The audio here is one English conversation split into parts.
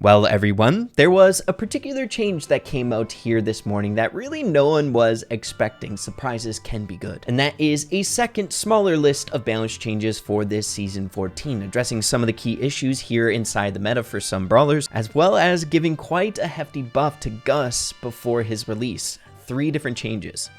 Well, everyone, there was a particular change that came out here this morning that really no one was expecting. Surprises can be good. And that is a second, smaller list of balance changes for this Season 14, addressing some of the key issues here inside the meta for some brawlers, as well as giving quite a hefty buff to GUS before his release. 3 different changes.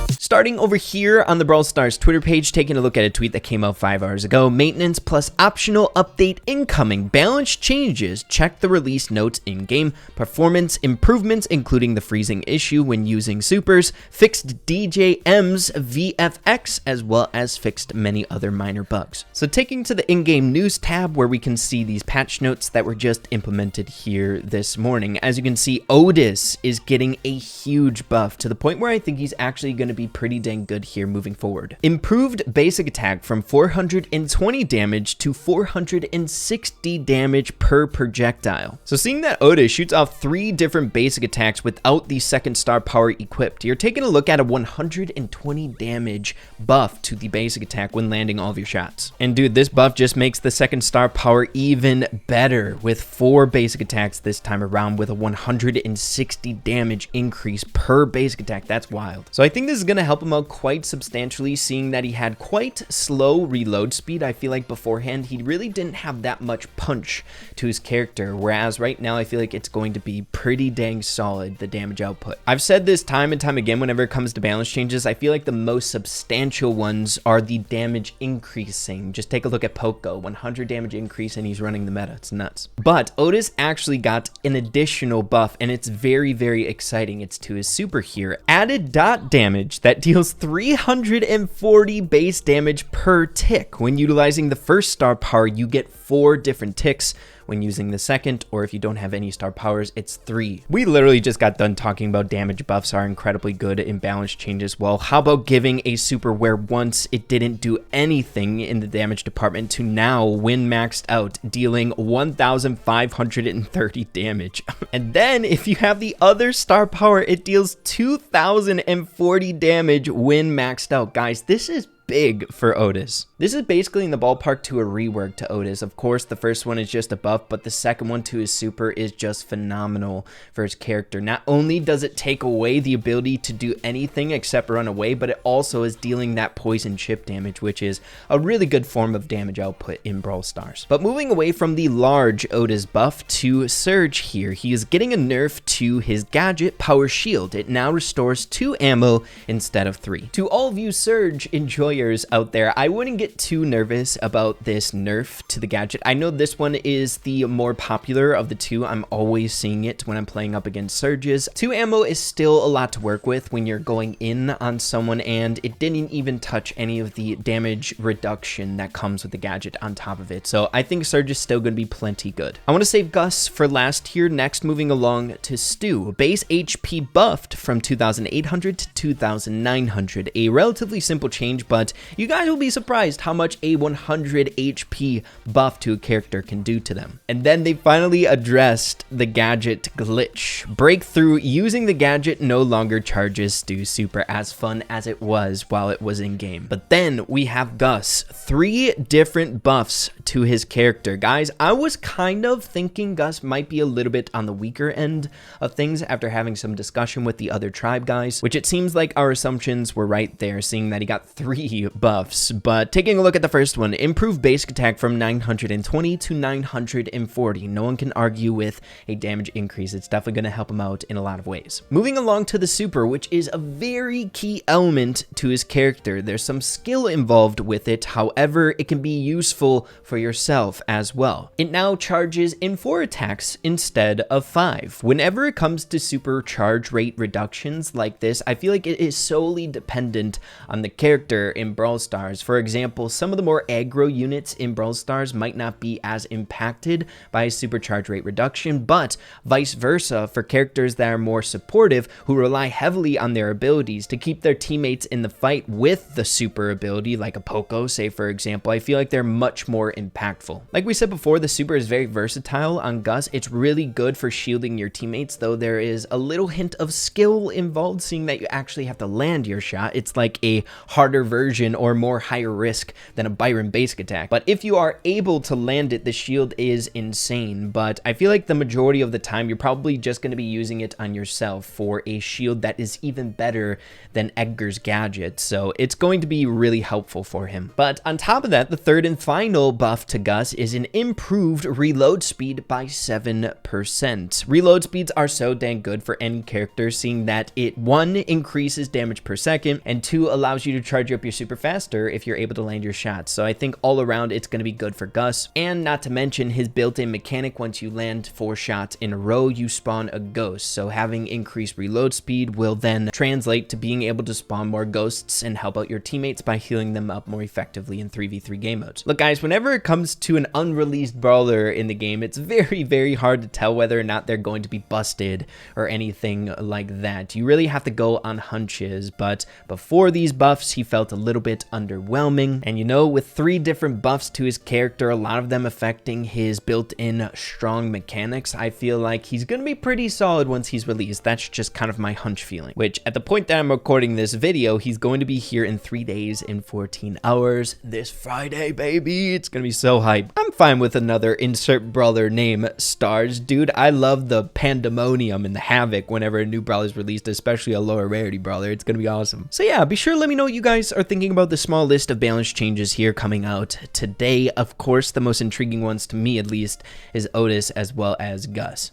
Starting over here on the Brawl Stars Twitter page, taking a look at a tweet that came out 5 hours ago. Maintenance plus optional update incoming. Balance changes. Check the release notes in-game. Performance improvements, including the freezing issue when using supers. Fixed DJM's VFX, as well as fixed many other minor bugs. So taking to the in-game news tab where we can see these patch notes that were just implemented here this morning. As you can see, Otis is getting a huge buff to the point where I think he's actually going to be pretty dang good here moving forward. Improved basic attack from 420 damage to 460 damage per projectile. So seeing that Otis shoots off 3 different basic attacks without the second star power equipped, you're taking a look at a 120 damage buff to the basic attack when landing all of your shots. And dude, this buff just makes the second star power even better with 4 basic attacks this time around with a 160 damage increase per basic attack. That's wild. So I think this is going to help him out quite substantially, seeing that he had quite slow reload speed. I feel like beforehand he really didn't have that much punch to his character, whereas right now I feel like it's going to be pretty dang solid, the damage output. I've said this time and time again whenever it comes to balance changes. I feel like the most substantial ones are the damage increasing. Just take a look at Poco, 100 damage increase, and he's running the meta. It's nuts. But Otis actually got an additional buff, and it's very, very exciting. It's to his super here. Added dot damage that deals 340 base damage per tick. When utilizing the first star power, you get 4 different ticks. When using the second, or if you don't have any star powers, it's 3. We literally just got done talking about damage buffs are incredibly good in balance changes. Well, how about giving a super where once it didn't do anything in the damage department to now, when maxed out, dealing 1,530 damage. And then if you have the other star power, it deals 2,040 damage when maxed out. Guys, this is big for Otis. This is basically in the ballpark to a rework to Otis. Of course, the first one is just a buff, but the second one to his super is just phenomenal for his character. Not only does it take away the ability to do anything except run away, but it also is dealing that poison chip damage, which is a really good form of damage output in Brawl Stars. But moving away from the large Otis buff to Surge here, he is getting a nerf to his gadget Power Shield. It now restores 2 ammo instead of 3. To all of you Surge enjoyers out there, I wouldn't get too nervous about this nerf to the gadget. I know this one is the more popular of the 2. I'm always seeing it when I'm playing up against Surges. 2 ammo is still a lot to work with when you're going in on someone, and it didn't even touch any of the damage reduction that comes with the gadget on top of it. So I think Surge is still going to be plenty good. I want to save GUS for last here. Next, moving along to Stu. Base HP buffed from 2,800 to 2,900. A relatively simple change, but you guys will be surprised how much a 100 HP buff to a character can do to them. And then they finally addressed the gadget glitch. Breakthrough: using the gadget no longer charges Stu super as fun as it was while it was in game. But then we have GUS. 3 different buffs to his character. Guys, I was kind of thinking GUS might be a little bit on the weaker end of things after having some discussion with the other tribe guys, which it seems like our assumptions were right there, seeing that he got 3 buffs. But taking a look at the first one, improved basic attack from 920 to 940. No one can argue with a damage increase. It's definitely going to help him out in a lot of ways. Moving along to the super, which is a very key element to his character. There's some skill involved with it. However, it can be useful for yourself as well. It now charges in 4 attacks instead of 5. Whenever it comes to super charge rate reductions like this, I feel like it is solely dependent on the character in Brawl Stars. For example, some of the more aggro units in Brawl Stars might not be as impacted by a supercharge rate reduction, but vice versa for characters that are more supportive, who rely heavily on their abilities to keep their teammates in the fight with the super ability, like a Poco, say for example. I feel like they're much more impactful. Like we said before, the super is very versatile on GUS. It's really good for shielding your teammates, though there is a little hint of skill involved, seeing that you actually have to land your shot. It's like a harder version version or more higher risk than a Byron basic attack. But if you are able to land it, the shield is insane. But I feel like the majority of the time, you're probably just going to be using it on yourself for a shield that is even better than Edgar's gadget. So it's going to be really helpful for him. But on top of that, the third and final buff to GUS is an improved reload speed by 7%. Reload speeds are so dang good for any character, seeing that it 1 increases damage per second and 2 allows you to charge up your super faster if you're able to land your shots. So I think all around it's going to be good for GUS, and not to mention his built-in mechanic. Once you land 4 shots in a row, you spawn a ghost. So having increased reload speed will then translate to being able to spawn more ghosts and help out your teammates by healing them up more effectively in 3v3 game modes. Look guys, whenever it comes to an unreleased brawler in the game, it's very hard to tell whether or not they're going to be busted or anything like that. You really have to go on hunches, but before these buffs, he felt a little bit underwhelming. And you know, with 3 different buffs to his character, a lot of them affecting his built-in strong mechanics, I feel like he's gonna be pretty solid once he's released. That's just kind of my hunch feeling, which at the point that I'm recording this video, he's going to be here in 3 days and 14 hours this Friday, baby. It's gonna be so hype. I'm fine with another insert brawler name stars, dude. I love the pandemonium and the havoc whenever a new brawler is released, especially a lower rarity brawler. It's gonna be awesome. So yeah, be sure to let me know what you guys are thinking about the small list of balance changes here coming out today. Of course, the most intriguing ones to me at least is Otis as well as GUS.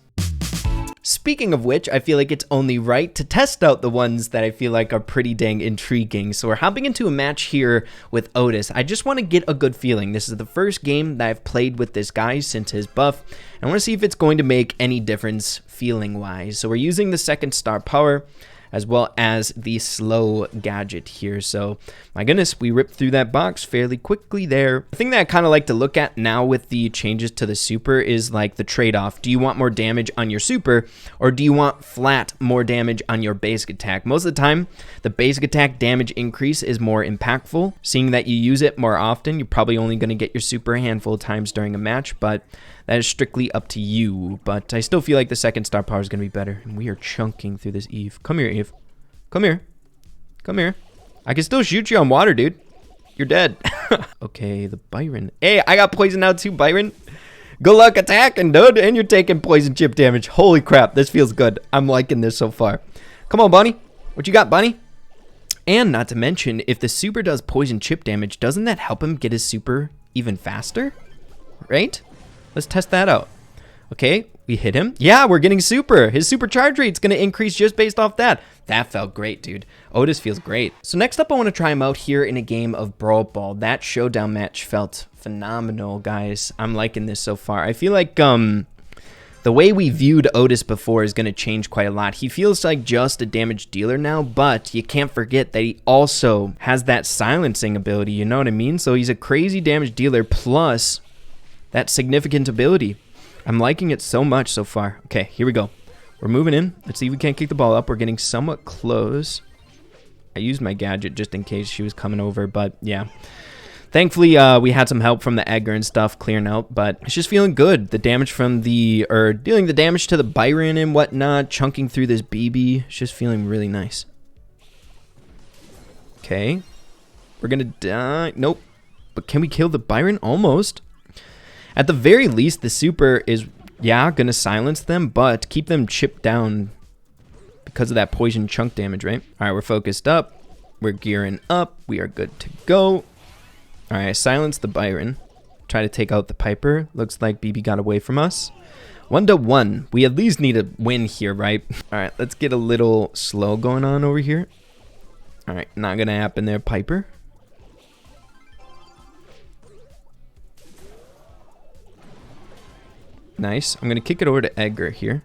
Speaking of which, I feel like it's only right to test out the ones that I feel like are pretty dang intriguing. So we're hopping into a match here with Otis. I just want to get a good feeling. This is the first game that I've played with this guy since his buff. I want to see if it's going to make any difference feeling wise. So we're using the 2nd star power as well as the slow gadget here. So my goodness, we ripped through that box fairly quickly there. The thing that I kind of like to look at now with the changes to the super is like the trade-off. Do you want more damage on your super, or do you want flat more damage on your basic attack? Most of the time, the basic attack damage increase is more impactful. Seeing that you use it more often, you're probably only going to get your super a handful of times during a match, but that is strictly up to you. But I still feel like the 2nd star power is going to be better. And we are chunking through this Eve. Come here, Eve. Come here. Come here. I can still shoot you on water, dude. You're dead. Okay, the Byron. Hey, I got poisoned out too, Byron. Good luck attacking, dude. And you're taking poison chip damage. Holy crap, this feels good. I'm liking this so far. Come on, Bunny. What you got, Bunny? And not to mention, if the super does poison chip damage, doesn't that help him get his super even faster? Right? Let's test that out. Okay, we hit him. Yeah, we're getting super. His super charge rate's going to increase just based off that. That felt great, dude. Otis feels great. So next up, I want to try him out here in a game of Brawl Ball. That showdown match felt phenomenal, guys. I'm liking this so far. I feel like the way we viewed Otis before is going to change quite a lot. He feels like just a damage dealer now, but you can't forget that he also has that silencing ability, you know what I mean? So he's a crazy damage dealer plus that significant ability. I'm liking it so much so far. Okay, here we go. We're moving in. Let's see if we can't kick the ball up. We're getting somewhat close. I used my gadget just in case she was coming over, but yeah. Thankfully, we had some help from the Edgar and stuff clearing out, but it's just feeling good. The damage from the, or dealing the damage to the Byron and whatnot, chunking through this BB, it's just feeling really nice. Okay. We're gonna die. Nope. But can we kill the Byron? Almost. At the very least, the super is, yeah, going to silence them, but keep them chipped down because of that poison chunk damage, right? All right, we're focused up. We're gearing up. We are good to go. All right, I silenced the Byron. Try to take out the Piper. Looks like BB got away from us. 1-1. We at least need a win here, right? All right, let's get a little slow going on over here. All right, not going to happen there, Piper. Nice. I'm going to kick it over to Edgar here.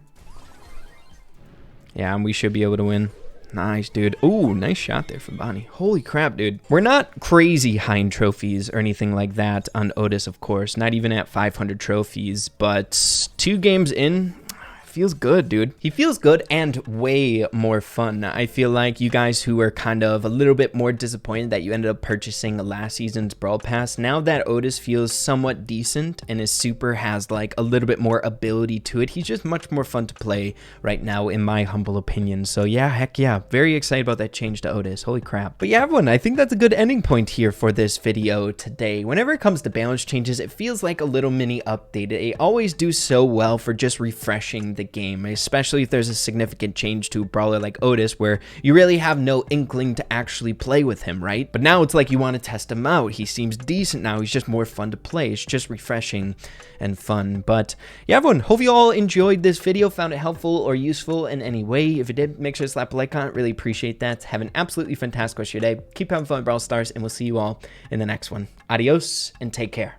Yeah, and we should be able to win. Nice, dude. Ooh, nice shot there from Bonnie. Holy crap, dude. We're not crazy high in trophies or anything like that on Otis, of course. Not even at 500 trophies. But 2 games in, I feels good, dude. He feels good and way more fun. I feel like you guys who are kind of a little bit more disappointed that you ended up purchasing last season's Brawl Pass, now that Otis feels somewhat decent and his super has like a little bit more ability to it, he's just much more fun to play right now in my humble opinion. So yeah, heck yeah, very excited about that change to Otis. Holy crap. But yeah, everyone, I think that's a good ending point here for this video today. Whenever it comes to balance changes, it feels like a little mini update. They always do so well for just refreshing the game, especially if there's a significant change to a brawler like Otis where you really have no inkling to actually play with him, right? But now it's like you want to test him out. He seems decent now. He's just more fun to play. It's just refreshing and fun. But yeah, everyone, hope you all enjoyed this video, found it helpful or useful in any way. If you did, make sure to slap a like on it. Really appreciate that. Have an absolutely fantastic rest of your day. Keep having fun with Brawl Stars, and we'll see you all in the next one. Adios and take care.